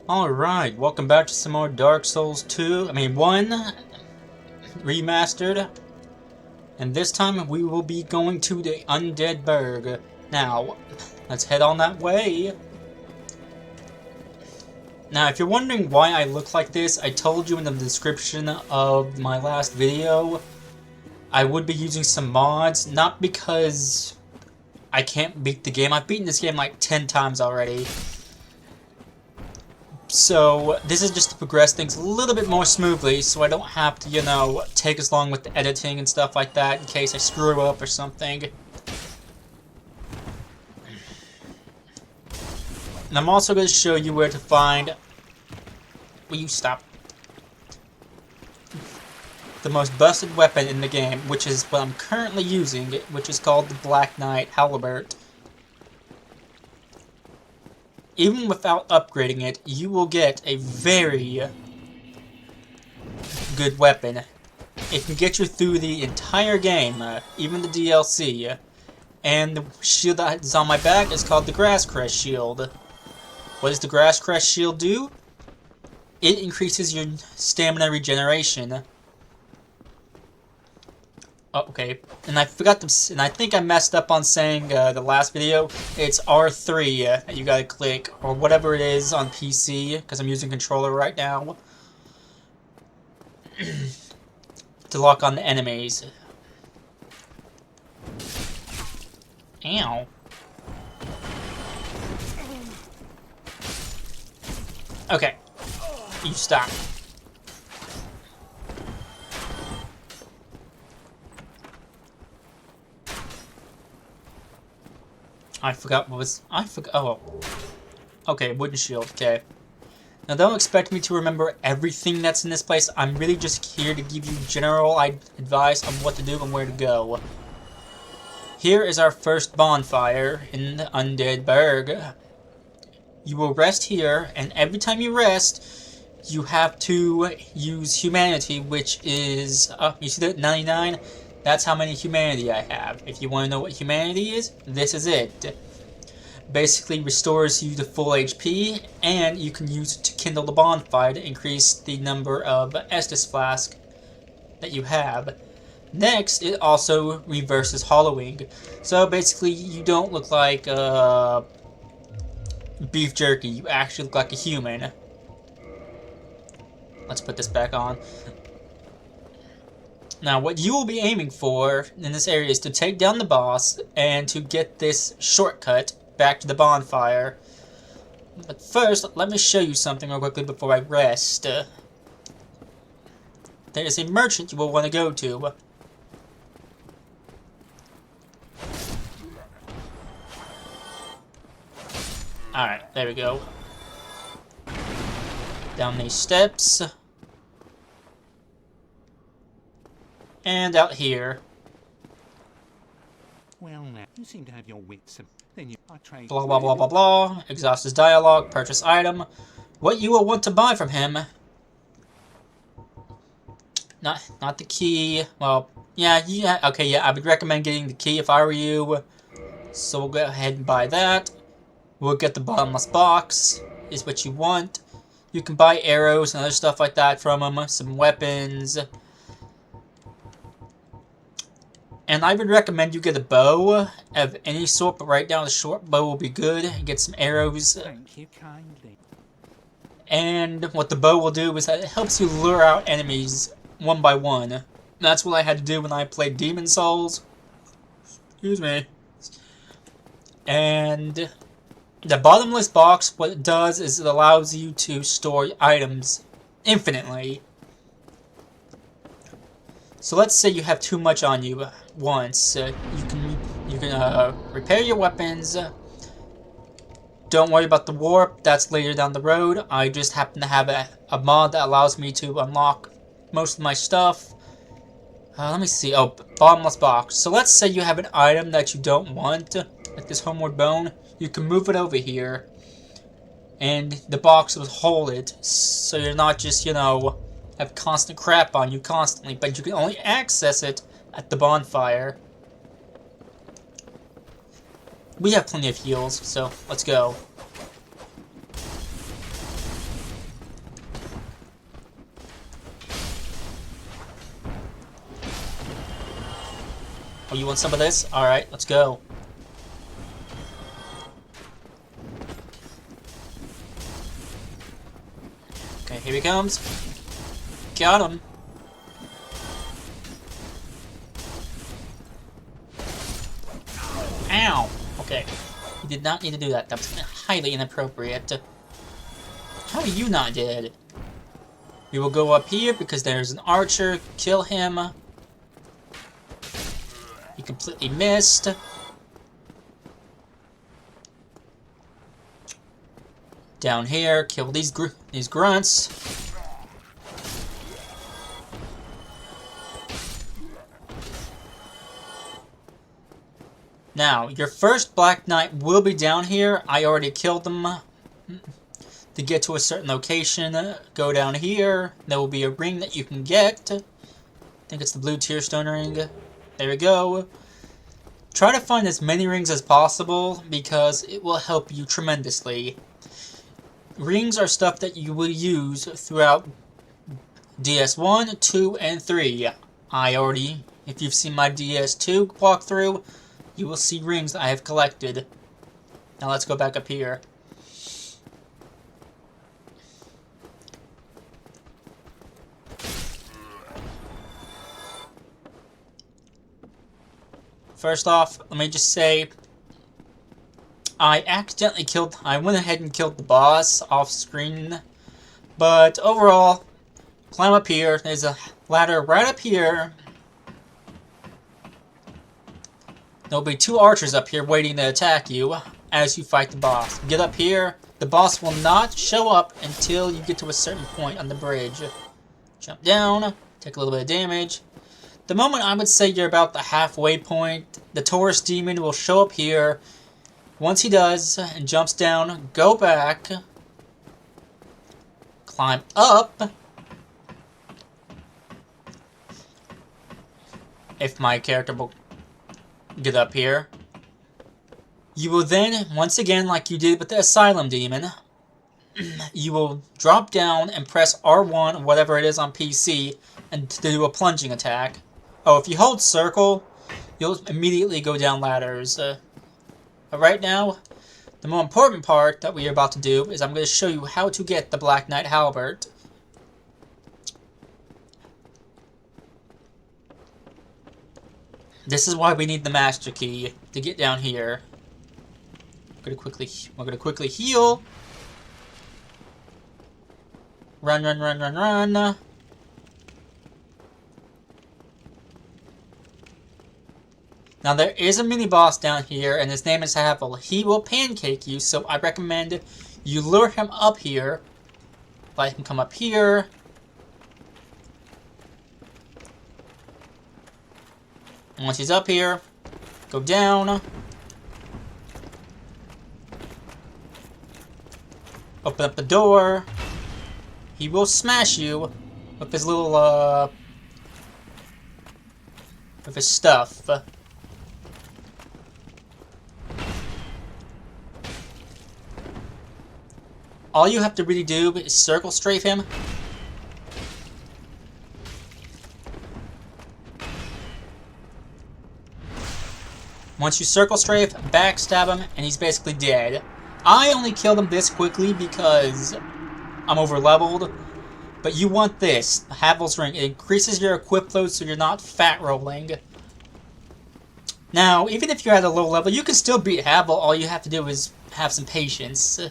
Alright, welcome back to some more Dark Souls 1 remastered. And this time we will be going to the Undead Burg. Now, let's head on that way. Now, if you're wondering why I look like this, I told you in the description of my last video I would be using some mods, not because I can't beat the game. I've beaten this game like 10 times already. So, this is just to progress things a little bit more smoothly, so I don't have to, take as long with the editing and stuff like that in case I screw up or something. And I'm also going to show you where to find... Will you stop? The most busted weapon in the game, which is what I'm currently using, which is called the Black Knight Halbert. Even without upgrading it, you will get a very good weapon. It can get you through the entire game, even the DLC. And the shield that is on my back is called the Grass Crest Shield. What does the Grass Crest Shield do? It increases your stamina regeneration. Oh, okay, and I forgot to, and I think I messed up on saying the last video. It's R3 that you gotta click, or whatever it is on PC, because I'm using controller right now, to lock on the enemies. Ow. Okay, you stop. I forgot what was... Oh. Okay, wooden shield. Okay. Now, don't expect me to remember everything that's in this place. I'm really just here to give you general advice on what to do and where to go. Here is our first bonfire in the Undead Burg. You will rest here, and every time you rest, you have to use humanity, which is... you see that? 99? That's how many humanity I have. If you want to know what humanity is, this is it. Basically restores you to full HP, and you can use it to kindle the bonfire to increase the number of Estus flask that you have. Next, it also reverses hollowing. So basically, you don't look like beef jerky. You actually look like a human. Let's put this back on. Now, what you will be aiming for in this area is to take down the boss and to get this shortcut back to the bonfire. But first, let me show you something real quickly before I rest. There is a merchant you will want to go to. Alright, there we go. Down these steps. And out here. Well, now you seem to have your wits. Then I trade. Blah blah blah blah blah. Exhaust his dialogue. Purchase item. What you will want to buy from him. Not the key. Well, yeah. Okay, yeah. I would recommend getting the key if I were you. So we'll go ahead and buy that. We'll get the bottomless box. Is what you want. You can buy arrows and other stuff like that from him. Some weapons. And I would recommend you get a bow of any sort, but right now the short bow will be good. Get some arrows. Thank you kindly. And what the bow will do is that it helps you lure out enemies one by one. That's what I had to do when I played Demon Souls. Excuse me. And the bottomless box, what it does is it allows you to store items infinitely. So let's say you have too much on you once. You can repair your weapons. Don't worry about the warp. That's later down the road. I just happen to have a mod that allows me to unlock most of my stuff. Let me see. Oh, bottomless box. So let's say you have an item that you don't want, like this homeward bone. You can move it over here, and the box will hold it, so you're not just, have constant crap on you constantly, but you can only access it at the bonfire. We have plenty of heals, so let's go. Oh, you want some of this? Alright, let's go. Okay, here he comes. Got him. Ow! Okay. You did not need to do that. That was highly inappropriate. How are you not dead? We will go up here because there's an archer. Kill him. He completely missed. Down here, kill these grunts. Now, your first Black Knight will be down here. I already killed them. To get to a certain location, go down here. There will be a ring that you can get. I think it's the blue tearstone ring. There we go. Try to find as many rings as possible because it will help you tremendously. Rings are stuff that you will use throughout DS1, 2, and 3. If you've seen my DS2 walkthrough, you will see rings that I have collected. Now let's go back up here. First off, let me just say, I went ahead and killed the boss off screen, but overall, climb up here. There's a ladder right up here. There'll be 2 archers up here waiting to attack you as you fight the boss. Get up here. The boss will not show up until you get to a certain point on the bridge. Jump down, take a little bit of damage. The moment I would say you're about the halfway point, the Taurus demon will show up here. Once he does and jumps down, go back, climb up. If my character will get up here. You will then, once again, like you did with the Asylum Demon, you will drop down and press R1, whatever it is on PC, and to do a plunging attack. Oh, if you hold circle, you'll immediately go down ladders. But right now, the more important part that we are about to do is I'm going to show you how to get the Black Knight Halbert. This is why we need the master key to get down here. We're gonna quickly heal. Run, run, run, run, run. Now there is a mini boss down here, and his name is Havel. He will pancake you, so I recommend you lure him up here. Let him come up here. And once he's up here, go down. Open up the door. He will smash you with his little, with his stuff. All you have to really do is circle strafe him. Once you circle strafe, backstab him, and he's basically dead. I only killed him this quickly because I'm over leveled. But you want this, Havel's Ring. It increases your equip load so you're not fat rolling. Now, even if you're at a low level, you can still beat Havel. All you have to do is have some patience.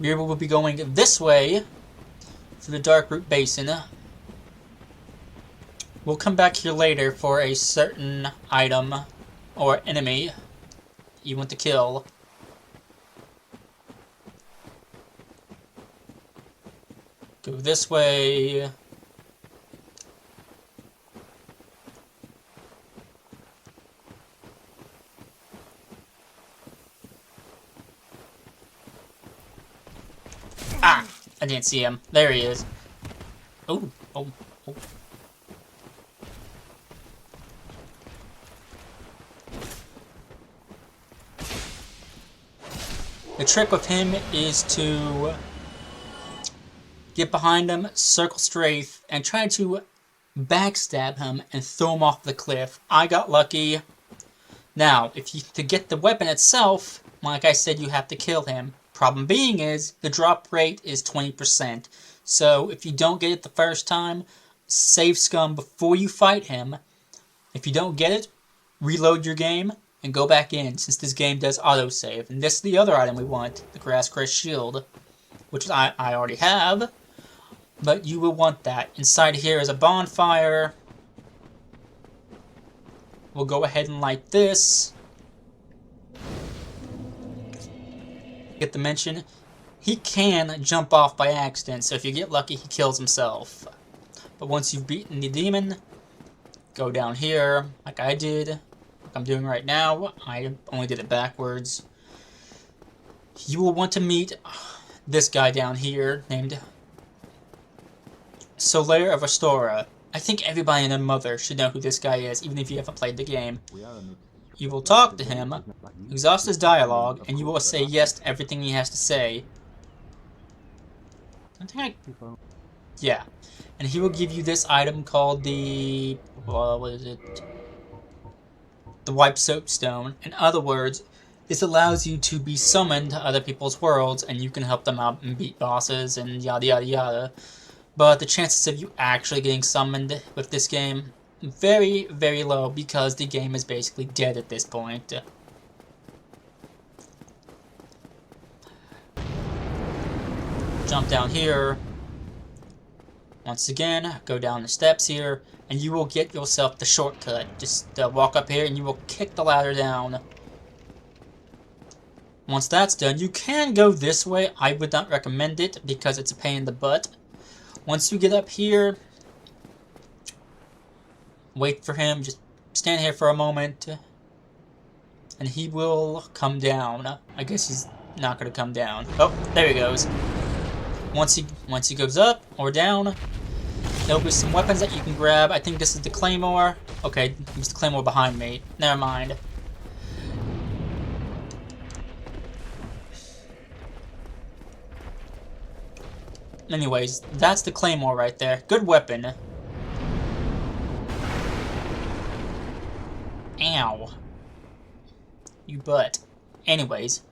We will be going this way to the Darkroot Basin. We'll come back here later for a certain item or enemy you want to kill. Go this way. Ah! I didn't see him. There he is. Oh, oh, oh. The trick with him is to get behind him, circle strafe, and try to backstab him, and throw him off the cliff. I got lucky. Now, to get the weapon itself, like I said, you have to kill him. Problem being is, the drop rate is 20%. So, if you don't get it the first time, save scum before you fight him. If you don't get it, reload your game and go back in, since this game does autosave. And this is the other item we want, the Grass Crest Shield, which I already have, but you will want that. Inside here is a bonfire. We'll go ahead and light this. Get the mention. He can jump off by accident, so if you get lucky, he kills himself. But once you've beaten the demon, go down here, like I did, like I'm doing right now. I only did it backwards. You will want to meet this guy down here, named Solaire of Astora. I think everybody and their mother should know who this guy is, even if you haven't played the game. You will talk to him, exhaust his dialogue, and you will say yes to everything he has to say. Yeah. And he will give you this item called the... what is it? The Wipe Soapstone. In other words, this allows you to be summoned to other people's worlds, and you can help them out and beat bosses and yada yada yada. But the chances of you actually getting summoned with this game, very, very low, because the game is basically dead at this point. Jump down here. Once again, go down the steps here, and you will get yourself the shortcut. Just walk up here and you will kick the ladder down. Once that's done, you can go this way. I would not recommend it because it's a pain in the butt. Once you get up here, wait for him, just stand here for a moment, and he will come down. I guess he's not going to come down. Oh, there he goes. Once he goes up or down, there'll be some weapons that you can grab. I think this is the claymore. Okay, there's the claymore behind me. Never mind. Anyways, that's the claymore right there. Good weapon. Ow. You butt. Anyways,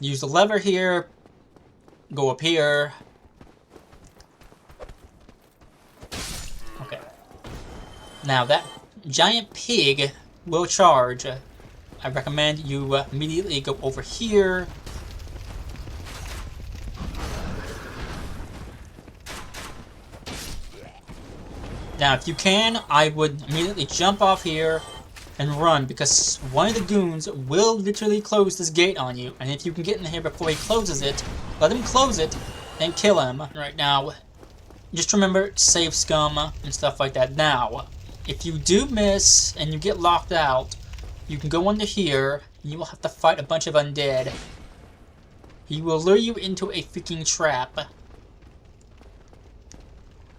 use the lever here. Go up here. Okay. Now that giant pig will charge. I recommend you immediately go over here. Now, if you can, I would immediately jump off here and run, because one of the goons will literally close this gate on you, and if you can get in here before he closes it, let him close it, then kill him. Right now, just remember, save scum and stuff like that. Now, if you do miss and you get locked out, you can go under here, and you will have to fight a bunch of undead. He will lure you into a freaking trap.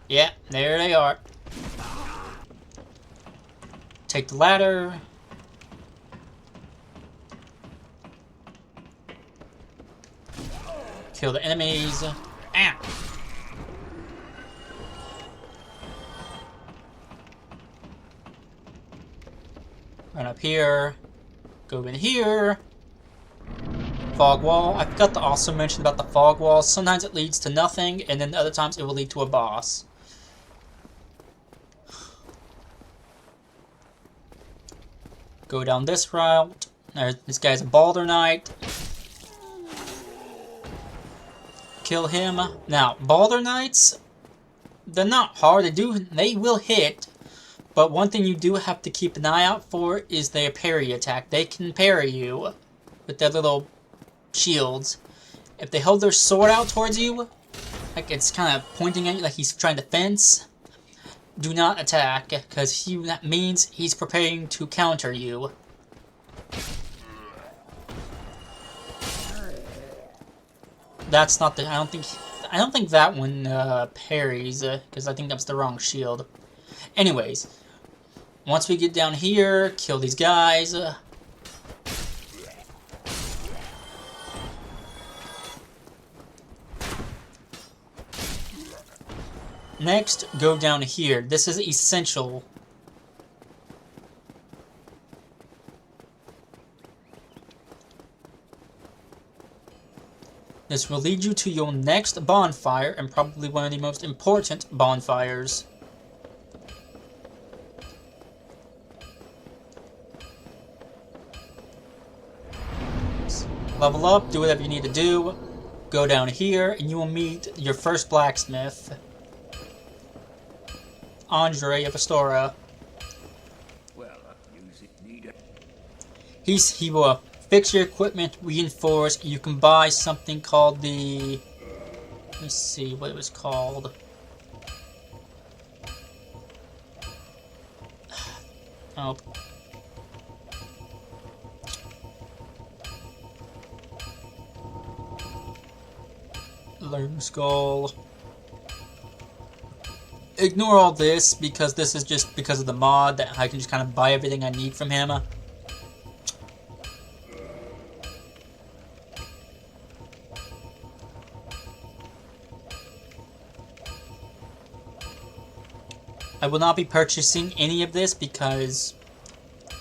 Yeah, there they are. Take the ladder. Kill the enemies. Ah! Run up here. Go in here. Fog wall. I forgot to also mention about the fog wall. Sometimes it leads to nothing, and then other times it will lead to a boss. Go down this route. This guy's a Balder Knight. Kill him. Now, Balder Knights, they're not hard. They will hit. But one thing you do have to keep an eye out for is their parry attack. They can parry you with their little shields. If they hold their sword out towards you, like it's kind of pointing at you like he's trying to fence, do not attack, because that means he's preparing to counter you. That's not the. I don't think that one parries, because I think that's the wrong shield. Anyways, once we get down here, kill these guys. Next, go down here. This is essential. This will lead you to your next bonfire, and probably one of the most important bonfires. Level up, do whatever you need to do. Go down here, and you will meet your first blacksmith. Andre of Astora. He will fix your equipment, reinforce. You can buy something called the... Let's see what it was called. Oh. Learn Skull. Ignore all this because this is just because of the mod that I can just kind of buy everything I need from him. I will not be purchasing any of this because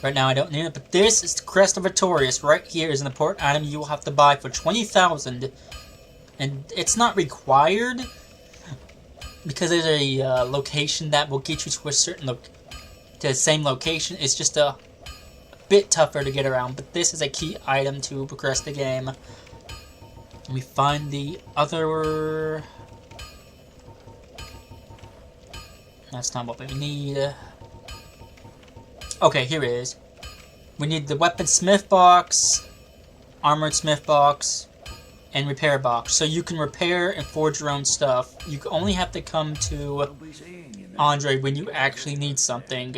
right now I don't need it, but this is the Crest of Victorious. Right here is an important item you will have to buy for 20,000, and it's not required because there's a location that will get you to a certain to the same location. It's just a bit tougher to get around, but this is a key item to progress the game. Let me find the other... That's not what we need. Okay, here it is. We need the weapon smith box, armored smith box, and repair box. So you can repair and forge your own stuff. You only have to come to Andre when you actually need something.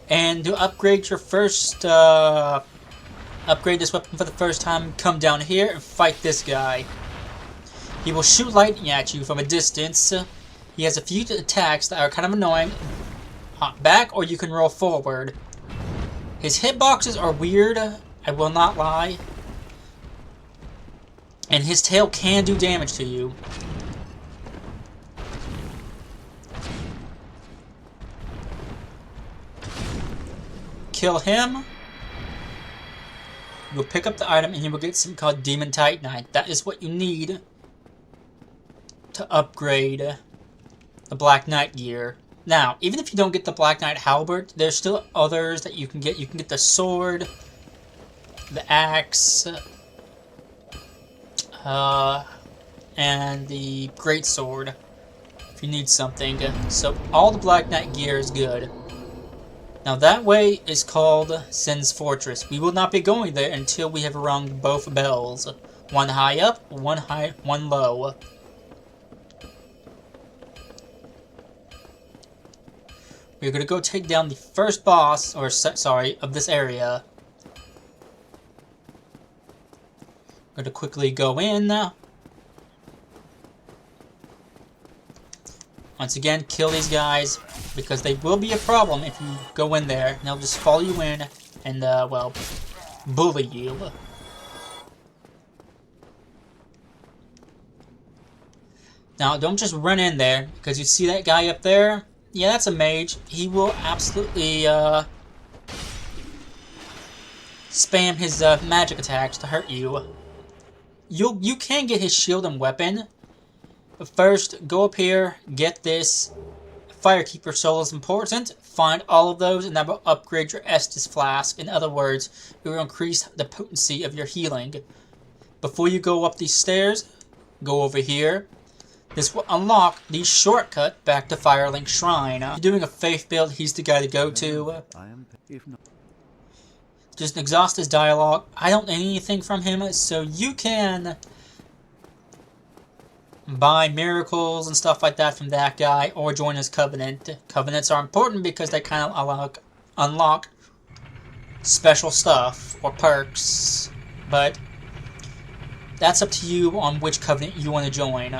And to upgrade your first, upgrade this weapon for the first time, come down here and fight this guy. He will shoot lightning at you from a distance. He has a few attacks that are kind of annoying. Hop back, or you can roll forward. His hitboxes are weird, I will not lie. And his tail can do damage to you. Kill him. You will pick up the item and you will get something called Demon Titanite. That is what you need to upgrade the Black Knight gear. Now, even if you don't get the Black Knight Halbert, there's still others that you can get. You can get the sword, the axe, and the great sword if you need something. So all the Black Knight gear is good. Now that way is called Sin's Fortress. We will not be going there until we have rung both bells. One high up, one low. We're going to go take down the first boss, or sorry, of this area. I'm going to quickly go in. Once again, kill these guys, because they will be a problem if you go in there. They'll just follow you in and, well, bully you. Now, don't just run in there, because you see that guy up there? Yeah, that's a mage. He will absolutely spam his magic attacks to hurt you. You can get his shield and weapon, but first go up here, get this. Firekeeper soul is important. Find all of those, and that will upgrade your Estus flask. In other words, it will increase the potency of your healing. Before you go up these stairs, go over here. This will unlock the shortcut back to Firelink Shrine. If you're doing a faith build, he's the guy to go to. Just exhaust his dialogue. I don't need anything from him, so you can buy miracles and stuff like that from that guy, or join his covenant. Covenants are important because they kind of unlock special stuff or perks, but that's up to you on which covenant you want to join.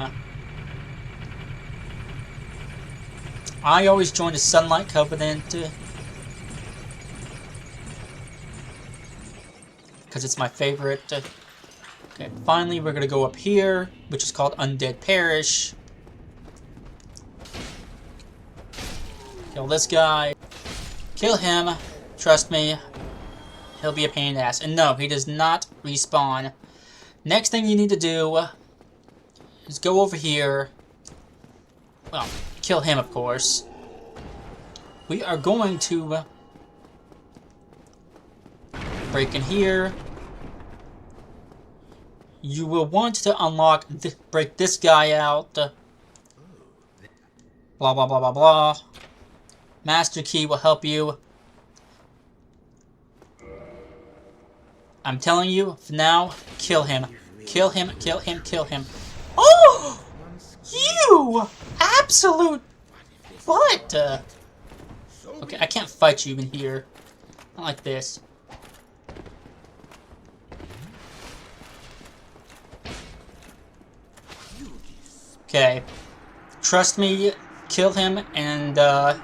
I always join the Sunlight Covenant because it's my favorite. Okay, finally we're going to go up here, which is called Undead Parish. Kill this guy. Kill him. Trust me, he'll be a pain in the ass. And no, he does not respawn. Next thing you need to do is go over here. Well, kill him, of course. We are going to break in here. You will want to unlock, break this guy out. Blah, blah, blah, blah, blah. Master key will help you. I'm telling you, for now, kill him. Kill him, kill him, kill him. Oh! You! Absolute butt! Okay, I can't fight you in here. Not like this. Okay. Trust me, kill him, and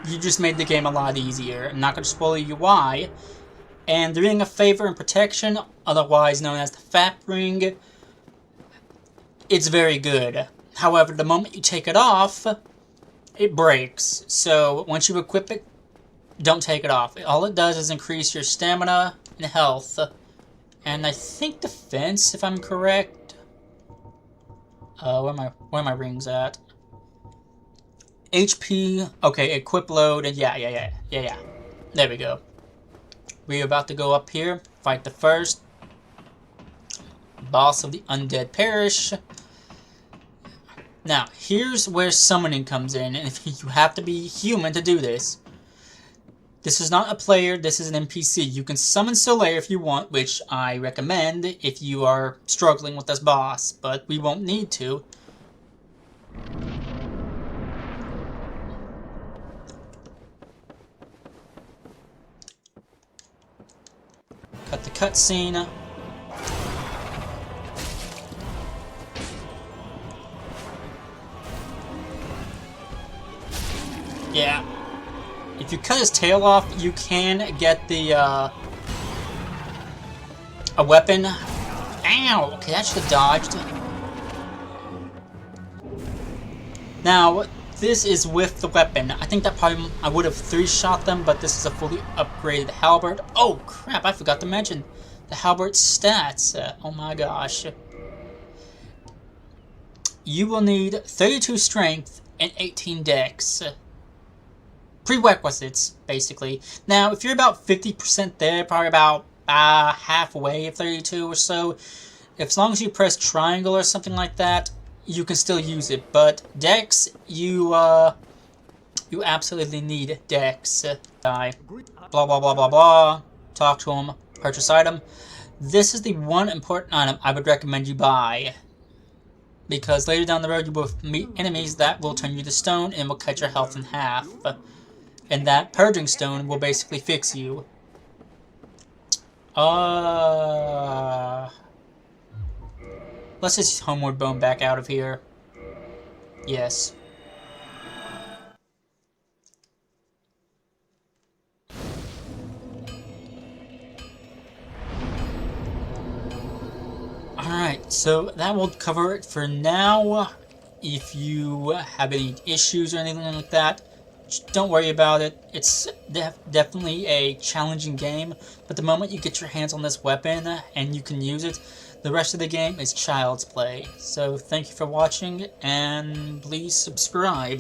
you just made the game a lot easier. I'm not going to spoil you why. And the Ring of Favor and Protection, otherwise known as the Fat Ring, it's very good. However, the moment you take it off, it breaks. So once you equip it, don't take it off. All it does is increase your stamina and health. And I think defense, if I'm correct. Where are my rings at? HP, okay, equip load, and yeah. There we go. We're about to go up here, fight the first boss of the Undead Parish. Now, here's where summoning comes in, and you have to be human to do this. This is not a player, this is an NPC. You can summon Solaire if you want, which I recommend if you are struggling with this boss, but we won't need to. Cut the cutscene. Yeah. If you cut his tail off, you can get the, a weapon. Ow! Okay, that should have dodged. Now, this is with the weapon. I think that probably, I would have 3-shot them, but this is a fully upgraded halberd. Oh, crap, I forgot to mention the halbert's stats. Oh my gosh. You will need 32 strength and 18 dex. Prerequisites, basically. Now, if you're about 50% there, probably about halfway of 32 or so, as long as you press triangle or something like that, you can still use it. But dex, you absolutely need dex. Blah, blah, blah, blah, blah. Talk to him. Purchase item. This is the one important item I would recommend you buy. Because later down the road, you will meet enemies that will turn you to stone and will cut your health in half. And that purging stone will basically fix you. Let's just homeward bone back out of here. Yes. Alright, so that will cover it for now. If you have any issues or anything like that, don't worry about it. It's definitely a challenging game, but the moment you get your hands on this weapon and you can use it, the rest of the game is child's play. So thank you for watching, and please subscribe.